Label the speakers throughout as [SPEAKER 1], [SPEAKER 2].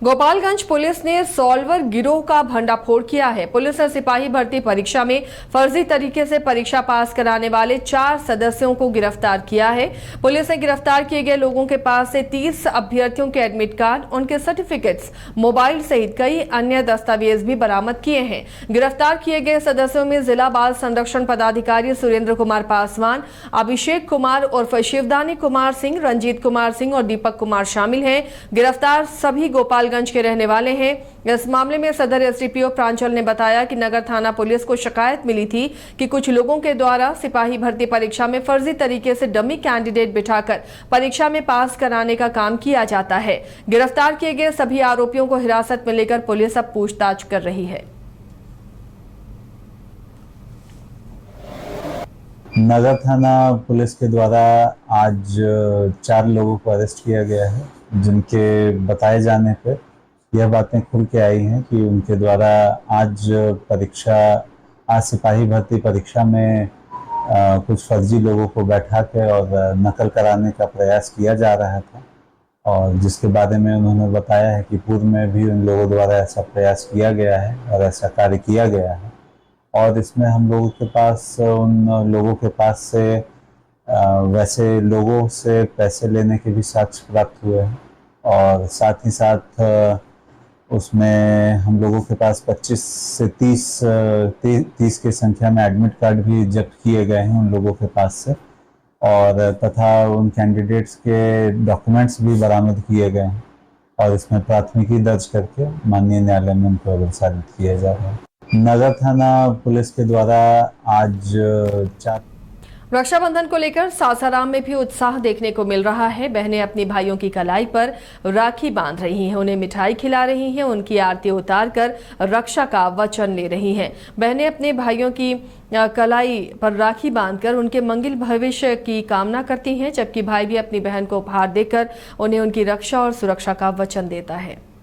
[SPEAKER 1] Gopalganj police ने solver गिरोह का भंडाफोड़ किया है। पुलिस ने सिपाही भर्ती परीक्षा में फर्जी तरीके से परीक्षा पास कराने वाले 4 सदस्यों को गिरफ्तार किया है। पुलिस ने गिरफ्तार किए गए लोगों के पास से 30 अभ्यर्थियों के एडमिट कार्ड, उनके सर्टिफिकेट्स, मोबाइल सहित कई अन्य दस्तावेज भी बरामद किए हैं। गिरफ्तार किए गए सदस्यों में जिला बाल संरक्षण पदाधिकारी सुरेंद्र कुमार पासवान, अभिषेक कुमार उर्फ शिवदानी कुमार सिंह, रंजीत कुमार सिंह और दीपक कुमार शामिल हैं। गिरफ्तार सभी गोपालगंज के रहने वाले हैं। इस मामले में सदर एसडीपीओ प्रांचल ने बताया कि नगर थाना पुलिस को शिकायत मिली थी कि कुछ लोगों के द्वारा सिपाही भर्ती परीक्षा में फर्जी तरीके से डमी कैंडिडेट बिठाकर परीक्षा में पास कराने का काम किया जाता है। गिरफ्तार किए गए सभी आरोपियों को हिरासत में लेकर पुलिस अब पूछताछ कर रही है।
[SPEAKER 2] नगर थाना पुलिस के द्वारा आज 4 लोगों को अरेस्ट किया गया है, जिनके बताए जाने पर यह बातें खुल के आई हैं कि उनके द्वारा आज सिपाही भर्ती परीक्षा में कुछ फर्जी लोगों को बैठा के और नकल कराने का प्रयास किया जा रहा था, और जिसके बारे में उन्होंने बताया है कि पूर्व में भी उन लोगों द्वारा ऐसा प्रयास किया गया है और ऐसा कार्य किया गया है। और इसमें हम लोगों के पास उन लोगों के पास से वैसे लोगों से पैसे लेने के भी साक्ष्य प्राप्त हुए हैं, और साथ ही साथ उसमें हम लोगों के पास 25 से 30 की संख्या में एडमिट कार्ड भी जब्त किए गए हैं उन लोगों के पास से, और तथा उन कैंडिडेट्स के डॉक्यूमेंट्स भी बरामद किए गए हैं, और इसमें प्राथमिकी दर्ज करके माननीय न्यायालय में उनको अग्रसारित किया जा रहा है। नगर थाना पुलिस के द्वारा आज 4
[SPEAKER 1] रक्षाबंधन को लेकर सासाराम में भी उत्साह देखने को मिल रहा है। बहनें अपनी भाइयों की कलाई पर राखी बांध रही हैं, उन्हें मिठाई खिला रही हैं, उनकी आरती उतारकर रक्षा का वचन ले रही हैं। बहनें अपने भाइयों की कलाई पर राखी बांधकर उनके मंगल भविष्य की कामना करती हैं, जबकि भाई भी अपनी बहन को उपहार देकर उन्हें उनकी रक्षा और सुरक्षा का वचन देता है।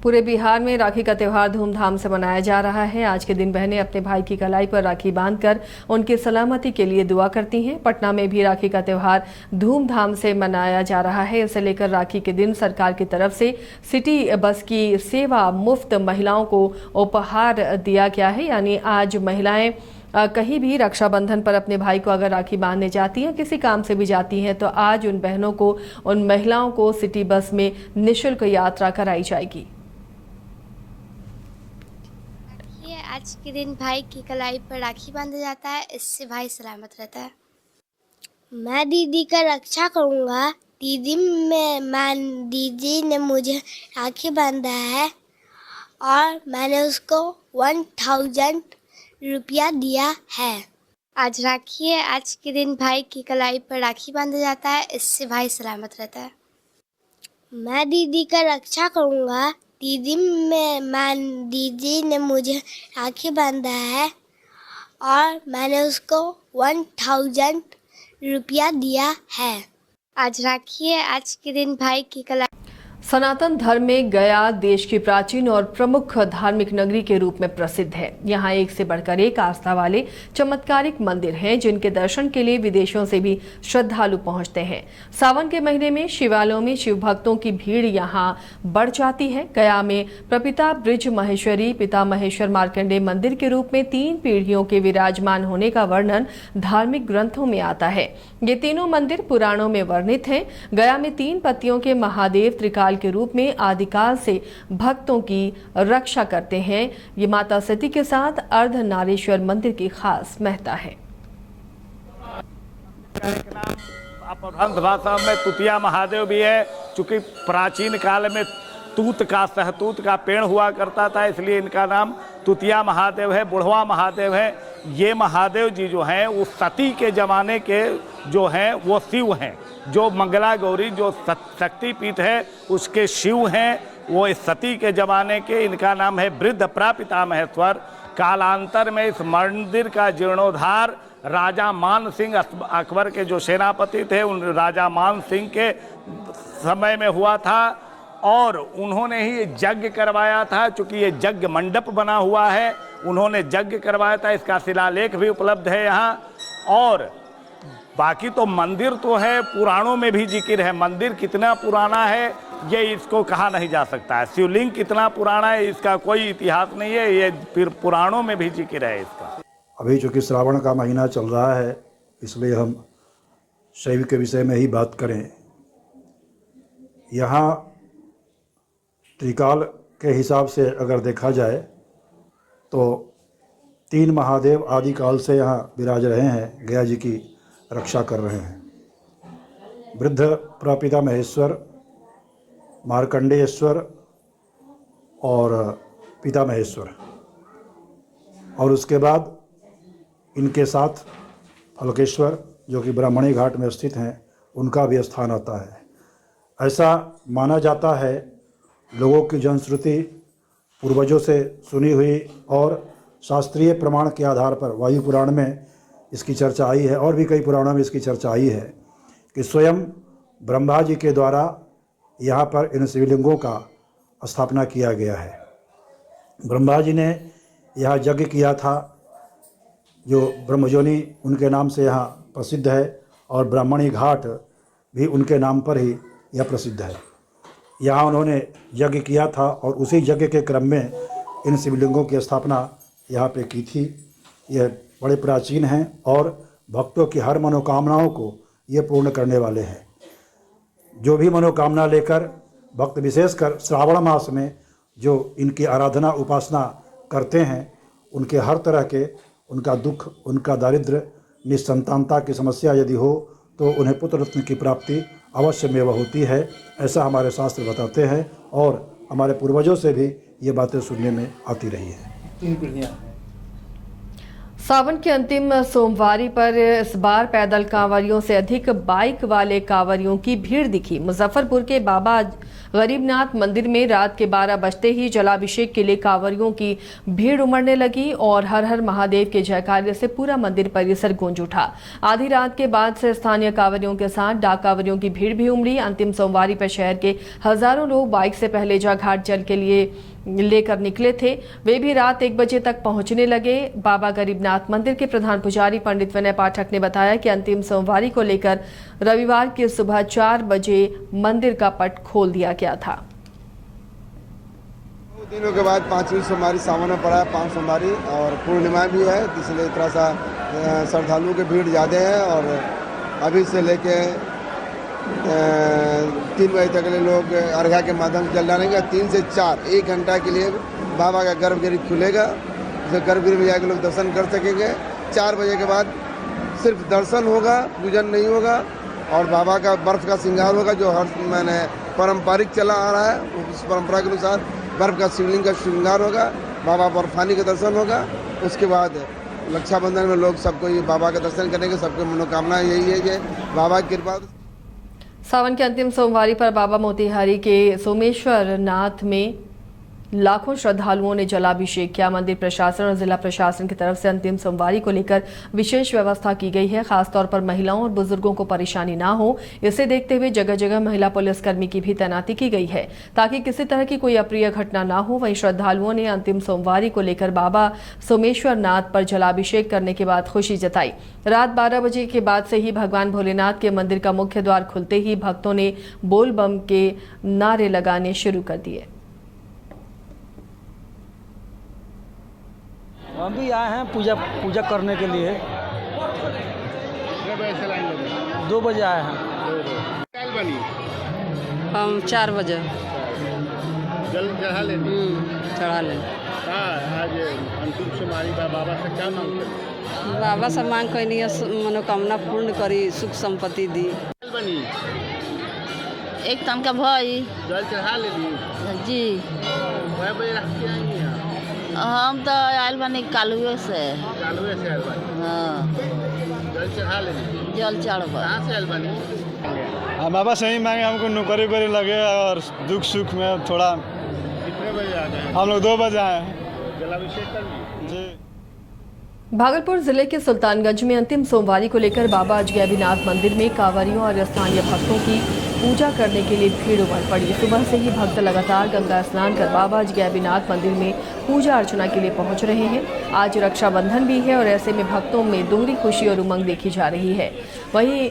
[SPEAKER 1] पूरे बिहार में राखी का त्यौहार धूमधाम से मनाया जा रहा है। आज के दिन बहनें अपने भाई की कलाई पर राखी बांधकर उनकी सलामती के लिए दुआ करती हैं। पटना में भी राखी का त्यौहार धूमधाम से मनाया जा रहा है। इसे लेकर राखी के दिन सरकार की तरफ से सिटी बस की सेवा मुफ्त महिलाओं को उपहार दिया गया है। यानी आज महिलाएं कहीं भी रक्षाबंधन पर अपने भाई को अगर राखी बांधने जाती हैं, किसी काम से भी जाती हैं, तो आज उन बहनों को, उन महिलाओं को सिटी बस में निःशुल्क यात्रा कराई जाएगी।
[SPEAKER 3] आज के दिन भाई की कलाई पर राखी बांधा जाता है, इससे भाई सलामत रहता है। मैं दीदी का रक्षा करूंगा। दीदी ने मुझे राखी बांधा है और मैंने उसको 1000 रुपया दिया है। आज राखी है, आज के दिन भाई की कलाई पर राखी बांधा जाता है, इससे भाई सलामत रहता है। मैं दीदी का रक्षा करूंगा। दीदी ने मुझे राखी बांधा है और मैंने उसको 1000 रुपया दिया है। आज राखी है, आज के दिन भाई की कलाई।
[SPEAKER 1] सनातन धर्म में गया देश की प्राचीन और प्रमुख धार्मिक नगरी के रूप में प्रसिद्ध है। यहाँ एक से बढ़कर एक आस्था वाले चमत्कारिक मंदिर हैं, जिनके दर्शन के लिए विदेशों से भी श्रद्धालु पहुँचते हैं। सावन के महीने में शिवालयों में शिव भक्तों की भीड़ यहाँ बढ़ जाती है। गया में प्रपिता ब्रिज महेश्वरी पिता महेश्वर मार्कंडेय मंदिर के रूप में 3 पीढ़ियों के विराजमान होने का वर्णन धार्मिक ग्रंथों में आता है। ये तीनों मंदिर पुराणों में वर्णित हैं। गया में 3 पतियों के महादेव त्रिकाल के रूप में आदिकाल से भक्तों की रक्षा करते हैं। ये माता सती के साथ अर्धनारीश्वर मंदिर की खास महत्ता है।
[SPEAKER 4] अपभ्रंश भाषा में तुतिया महादेव भी है। चूंकि प्राचीन काल में तूत का सहतूत का पेड़ हुआ करता था, इसलिए इनका नाम तुतिया महादेव है, बुढ़वा महादेव है। ये महादेव जी जो हैं वो सती के ज़माने के जो हैं वो शिव हैं। जो मंगला गौरी जो शक्तिपीठ है उसके शिव हैं, वो इस सती के ज़माने के। इनका नाम है वृद्ध प्रापितामहेश्वर। कालांतर में इस मंदिर का जीर्णोद्धार राजा मान सिंह, अकबर के जो सेनापति थे, उन राजा मान सिंह के समय में हुआ था और उन्होंने ही यज्ञ करवाया था। चूँकि ये यज्ञ मंडप बना हुआ है, उन्होंने यज्ञ करवाया था। इसका शिलालेख भी उपलब्ध है यहाँ। और बाकी तो मंदिर तो है, पुराणों में भी जिक्र है। मंदिर कितना पुराना है ये इसको कहा नहीं जा सकता है। शिवलिंग कितना पुराना है इसका कोई इतिहास नहीं है, ये फिर पुराणों में भी जिक्र है इसका।
[SPEAKER 5] अभी चूँकि श्रावण का महीना चल रहा है, इसलिए हम शैव के विषय में ही बात करें। यहाँ त्रिकाल के हिसाब से अगर देखा जाए तो 3 महादेव आदि काल से यहाँ विराज रहे हैं, गया जी की रक्षा कर रहे हैं। वृद्ध प्रपितामहेश्वर, मार्कंडेयेश्वर और पितामहेश्वर, और उसके बाद इनके साथ फलकेश्वर जो कि ब्राह्मणी घाट में स्थित हैं, उनका भी स्थान आता है। ऐसा माना जाता है, लोगों की जनश्रुति पूर्वजों से सुनी हुई और शास्त्रीय प्रमाण के आधार पर वायु पुराण में इसकी चर्चा आई है और भी कई पुराणों में इसकी चर्चा आई है कि स्वयं ब्रह्मा जी के द्वारा यहाँ पर इन शिवलिंगों का स्थापना किया गया है। ब्रह्मा जी ने यहाँ यज्ञ किया था जो ब्रह्मजोनी उनके नाम से यहाँ प्रसिद्ध है, और ब्राह्मणी घाट भी उनके नाम पर ही यह प्रसिद्ध है। यहाँ उन्होंने यज्ञ किया था और उसी यज्ञ के क्रम में इन शिवलिंगों की स्थापना यहाँ पे की थी। यह बड़े प्राचीन हैं और भक्तों की हर मनोकामनाओं को ये पूर्ण करने वाले हैं। जो भी मनोकामना लेकर भक्त विशेषकर श्रावण मास में जो इनकी आराधना उपासना करते हैं, उनके हर तरह के उनका दुख, उनका दारिद्र्य, निसंतानता की समस्या यदि हो तो उन्हें पुत्र रत्न की प्राप्ति अवश्य में वह होती है। ऐसा हमारे शास्त्र बताते हैं और हमारे पूर्वजों से भी ये बातें सुनने में आती रही है।
[SPEAKER 1] सावन के अंतिम सोमवारी पर इस बार पैदल कांवरियों से अधिक बाइक वाले कांवरियों की भीड़ दिखी। मुजफ्फरपुर के बाबा गरीबनाथ मंदिर में रात के 12 बजते ही जलाभिषेक के लिए कांवरियों की भीड़ उमड़ने लगी और हर हर महादेव के जयकारे से पूरा मंदिर परिसर गूंज उठा। आधी रात के बाद से स्थानीय कांवरियों के साथ डाक कांवरियों की भीड़ भी उमड़ी। अंतिम सोमवारी पर शहर के हजारों लोग बाइक से पहलेजा घाट जल के लिए लेकर निकले थे। वे भी रात 1 बजे तक पहुंचने लगे। बाबा गरीबनाथ मंदिर के प्रधान पुजारी पंडित विनय पाठक ने बताया कि अंतिम सोमवारी को लेकर रविवार की सुबह 4 बजे मंदिर का पट खोल दिया गया था।
[SPEAKER 6] दिनों के बाद 5वीं सोमवारी सावन में पड़ा है, 5 सोमवारी और पूर्णिमा भी है, इसलिए थोड़ा सा श्रद्धालुओं की भीड़ ज़्यादा है। और अभी से लेके 3 बजे तक के लिए लोग अर्घा के माध्यम से जल डालेंगे। 3 से 4 1 घंटा के लिए बाबा का गर्भगृह खुलेगा, जिस गर्भगृह में जाकर लोग दर्शन कर सकेंगे। 4 बजे के बाद सिर्फ दर्शन होगा, पूजन नहीं होगा। और बाबा का बर्फ़ का श्रृंगार होगा जो हर मैंने पारंपरिक चला आ रहा है। उस परंपरा के अनुसार बर्फ़ का शिवलिंग का श्रृंगार होगा, बाबा बर्फानी का दर्शन होगा। उसके बाद रक्षाबंधन में लोग सबको ये बाबा का दर्शन करेंगे। सबकी मनोकामना यही है कि बाबा की कृपा।
[SPEAKER 1] सावन के अंतिम सोमवारी पर बाबा मोतीहारी के सोमेश्वर नाथ में लाखों श्रद्धालुओं ने जलाभिषेक किया। मंदिर प्रशासन और जिला प्रशासन की तरफ से अंतिम सोमवारी को लेकर विशेष व्यवस्था की गई है। खासतौर पर महिलाओं और बुजुर्गों को परेशानी ना हो, इसे देखते हुए जगह जगह महिला पुलिसकर्मी की भी तैनाती की गई है ताकि किसी तरह की कोई अप्रिय घटना ना हो। वहीं श्रद्धालुओं ने अंतिम सोमवारी को लेकर बाबा सोमेश्वर नाथ पर जलाभिषेक करने के बाद खुशी जताई। रात 12 बजे के बाद से ही भगवान भोलेनाथ के मंदिर का मुख्य द्वार खुलते ही भक्तों ने बोल बम के नारे लगाने शुरू कर दिए।
[SPEAKER 7] हम भी आए हैं पूजा करने के लिए। 2 बजे आए हैं।
[SPEAKER 8] हम 4 बजे
[SPEAKER 6] जल चढ़ा लेंगे।
[SPEAKER 8] चढ़ा लें।
[SPEAKER 6] आज अंतिम सोमवारी बाबा से क्या मांग करें?
[SPEAKER 8] बाबा से मांग करनी मनोकामना पूर्ण करी, सुख संपत्ति दी।
[SPEAKER 6] बनी
[SPEAKER 8] एक तन का भाई
[SPEAKER 6] जल चढ़ा ले दी
[SPEAKER 8] जी।
[SPEAKER 6] कई बजे रख के आएंगे यहाँ?
[SPEAKER 8] हम तो आयल बानी कालुए से।
[SPEAKER 9] कालुए से आयल बानी।
[SPEAKER 8] हाँ
[SPEAKER 9] जल चढ़ा लेनी।
[SPEAKER 8] जल चढ़बा।
[SPEAKER 9] कहाँ से आयल बानी?
[SPEAKER 10] बाबा सही मांगे, हमको नौकरी वोकरी लगे और दुख सुख में थोड़ा।
[SPEAKER 9] कितने बजे आ गए?
[SPEAKER 10] हम लोग 2 बजे आए हैं
[SPEAKER 9] जलाभिषेक कर लिए?
[SPEAKER 10] जी।
[SPEAKER 1] भागलपुर जिले के सुल्तानगंज में अंतिम सोमवारी को लेकर बाबा अजगैबीनाथ मंदिर में कांवरियों और स्थानीय भक्तों की पूजा करने के लिए भीड़ उमड़ पड़ी। सुबह से ही भक्त लगातार गंगा स्नान कर बाबा अजगैबीनाथ मंदिर में पूजा अर्चना के लिए पहुंच रहे हैं। आज रक्षाबंधन भी है और ऐसे में भक्तों में दोहरी खुशी और उमंग देखी जा रही है। वहीं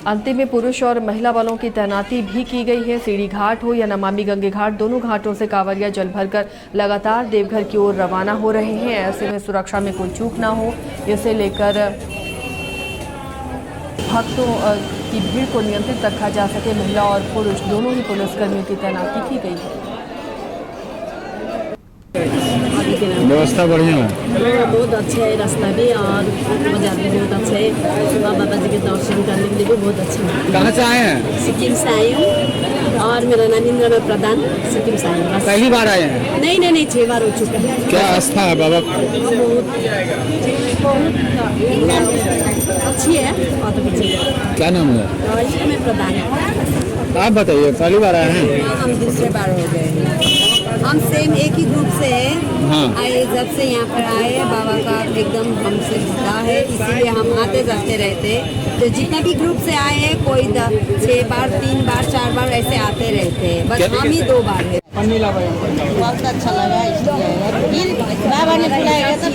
[SPEAKER 1] अंतिम में पुरुष और महिला बलों की तैनाती भी की गई है। सीढ़ी घाट हो या नमामि गंगे घाट, दोनों घाटों से कांवरिया जल भरकर लगातार देवघर की ओर रवाना हो रहे हैं। ऐसे में सुरक्षा में कोई चूक ना हो, इसे लेकर भक्तों की भीड़ को नियंत्रित रखा जा सके, महिला और पुरुष दोनों ही पुलिसकर्मियों की तैनाती की गई है।
[SPEAKER 10] व्यवस्था बढ़िया है।
[SPEAKER 8] बहुत अच्छा है रास्ता भी और बाजार भी बहुत अच्छा है। बाबा जी के दर्शन करने के लिए भी बहुत अच्छा है।
[SPEAKER 10] कहाँ से आए हैं?
[SPEAKER 8] सिक्किम से आई हूँ और मेरा नाम इंद्र प्रधान, सिक्किम से आई हूँ।
[SPEAKER 10] पहली बार आए हैं?
[SPEAKER 8] नहीं 6 बार हो चुका है।
[SPEAKER 10] क्या आस्था है बाबा?
[SPEAKER 8] अच्छी है, बहुत अच्छी है।
[SPEAKER 10] क्या नाम है?
[SPEAKER 8] मैं प्रधान है।
[SPEAKER 10] आप बताइए, पहली बार आए हैं?
[SPEAKER 8] हम दूसरे बार हो गए हैं। हम सेम एक ही ग्रुप से आए, जब से यहाँ पर आए बाबा का एकदम हमसे जुड़ा है, इसीलिए हम आते जाते रहते। तो जितना भी ग्रुप से आए हैं, कोई 6 बार 3 बार 4 बार ऐसे आते रहते हैं, बस हम ही 2 बार है। बहुत अच्छा लगा, इसलिए बाबा ने बुलाया तो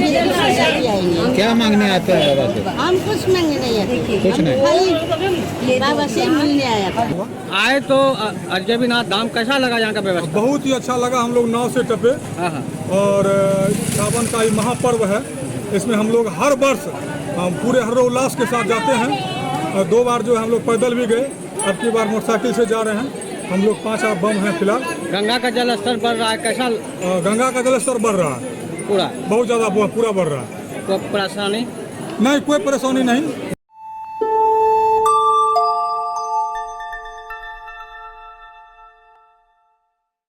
[SPEAKER 8] आएंगे।
[SPEAKER 10] क्या मांगने आते हैं बाबा से?
[SPEAKER 8] हम कुछ मांगे नहीं आते,
[SPEAKER 10] कुछ नहीं,
[SPEAKER 8] खाली बाबा से मिलने आया था।
[SPEAKER 7] आए तो अजगैबीनाथ धाम कैसा लगा यहाँ का व्यवस्था?
[SPEAKER 11] बहुत ही अच्छा लगा। हम लोग नाव से टपे और सावन का ये महापर्व है, इसमें हम लोग हर वर्ष पूरे हर्षोल्लास के साथ जाते हैं। और 2 बार जो है हम लोग पैदल भी गए, अब की बार मोटरसाइकिल से जा रहे हैं। हम लोग 5 बम हैं फिलहाल।
[SPEAKER 7] गंगा का जल स्तर बढ़ रहा है, कैसा?
[SPEAKER 11] गंगा का जल स्तर बढ़ रहा है,
[SPEAKER 7] पूरा
[SPEAKER 11] बहुत ज़्यादा पूरा बढ़ रहा है।
[SPEAKER 7] कोई परेशानी
[SPEAKER 11] नहीं, कोई परेशानी नहीं।